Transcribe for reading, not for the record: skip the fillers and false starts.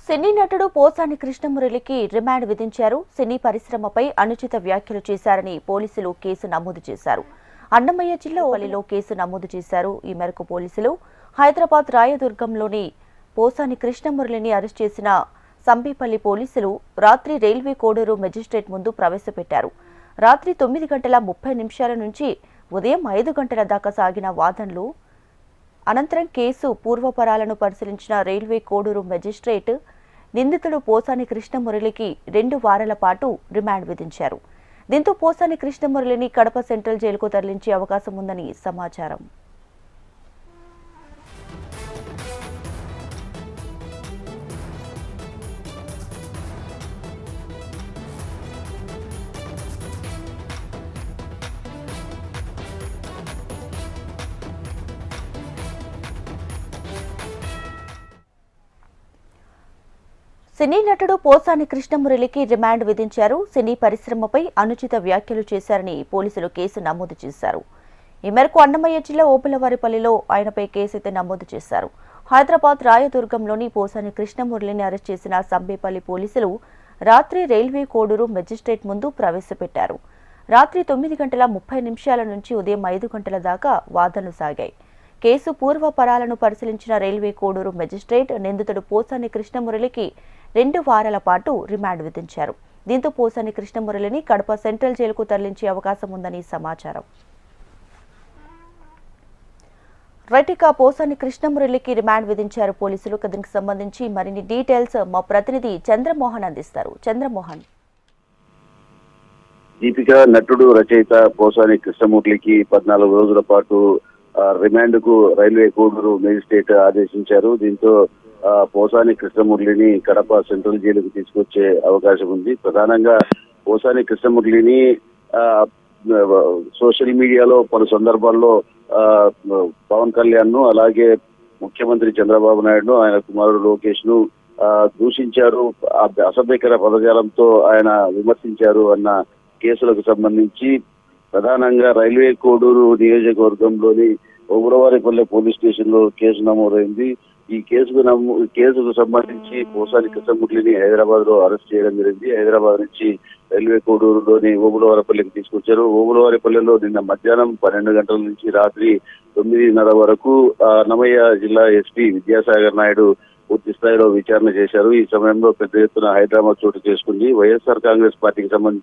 సినీ నటుడు పోసాని కృష్ణమురళికి రిమాండ్ విధించారు. సినీ పరిశ్రమపై అనుచిత వ్యాఖ్యలు చేశారని పోలీసులు కేసు నమోదు చేశారు. అన్నమయ్య జిల్లా పల్లిలో కేసు నమోదు చేశారు. ఈ మేరకు పోలీసులు హైదరాబాద్ రాయదుర్గంలోని పోసాని కృష్ణమురళిని అరెస్ట్ చేసిన సంబేపల్లి పోలీసులు రాత్రి రైల్వే కోడూరు మెజిస్ట్రేట్ ముందు ప్రవేశపెట్టారు. రాత్రి 9:30 నుంచి ఉదయం 5 గంటల దాకా సాగిన వాదనలు అనంతరం కేసు పూర్వపరాలను పరిశీలించిన రైల్వే కోడూరు మెజిస్ట్రేట్ నిందితుడు పోసాని కృష్ణమురళికి 2 వారాల పాటు రిమాండ్ విధించారు. దీంతో పోసాని కృష్ణమురళిని కడప సెంట్రల్ జైలుకు తరలించే అవకాశం ఉందని సమాచారం. సినీ నటుడు పోసాని కృష్ణమురళికి రిమాండ్ విధించారు. సినీ పరిశ్రమపై అనుచిత వ్యాఖ్యలు చేశారని పోలీసులు కేసు నమోదు చేశారు. ఈ మేరకు అన్నమయ్య జిల్లా ఓపులవారిపల్లిలో ఆయనపై కేసు నమోదు చేశారు. హైదరాబాద్ రాయదుర్గంలోని పోసాని కృష్ణమురళిని అరెస్ట్ చేసిన సంబేపల్లి పోలీసులు రాత్రి రైల్వే కోడూరు మెజిస్ట్రేట్ ముందు ప్రవేశపెట్టారు. రాత్రి 9:30 నుంచి ఉదయం 5 గంటల దాకా వాదనలు సాగాయి. కేసు పూర్వపరాలను పరిశీలించిన రైల్వే కోడూరు మెజిస్ట్రేట్ నిందితుడు పోసాని కృష్ణమురళికి 2 వారాల పాటు రిమాండ్ విధించారు. దీంతో పోసాని కృష్ణమురళిని కడప సెంట్రల్ జైలుకు తరలించే అవకాశం ఉందని సమాచారం. రైటికా పోసాని కృష్ణమురళికి రిమాండ్ విధించారు పోలీసులు. దీనికి సంబంధించి మరిన్ని డీటెయిల్స్ మా ప్రతినిధి చంద్రమోహన్ అందిస్తారు. చంద్రమోహన్. దీపిక నటుడు రచయిత పోసాని కృష్ణమురళికి 14 రోజుల పాటు రిమాండ్ కు రైల్వే కోడూరు మేజిస్ట్రేట్ ఆదేశించారు. దీంతో పోసాని కృష్ణమురళిని కడప సెంట్రల్ జైలుకు తీసుకొచ్చే అవకాశం ఉంది. ప్రధానంగా పోసాని కృష్ణమురళిని సోషల్ మీడియాలో పలు సందర్భాల్లో పవన్ కళ్యాణ్ ను అలాగే ముఖ్యమంత్రి చంద్రబాబు నాయుడును ఆయన కుమారుడు లోకేష్ ను దూషించారు, అసభ్యకర పదజాలంతో ఆయన విమర్శించారు అన్న కేసులకు సంబంధించి ప్రధానంగా రైల్వే కోడూరు నియోజకవర్గంలోని ఓబులవారిపల్లె పోలీస్ స్టేషన్ లో కేసు నమోదైంది. ఈ కేసుకు సంబంధించి పోసాని కృష్ణమురళిని హైదరాబాద్ లో అరెస్ట్ చేయడం జరిగింది. హైదరాబాద్ నుంచి రైల్వే కోడూరులోని ఓబులవారిపల్లెకి తీసుకొచ్చారు. ఓబులవారిపల్లెలో నిన్న మధ్యాహ్నం 12 గంటల నుంచి రాత్రి 9:30 వరకు అన్నమయ్య జిల్లా ఎస్పీ విద్యాసాగర్ నాయుడు పూర్తి స్థాయిలో విచారణ చేశారు. ఈ సమయంలో పెద్ద ఎత్తున హైదరాబాద్ చోటు చేసుకుంది. వైఎస్ఆర్ కాంగ్రెస్ పార్టీకి సంబంధించి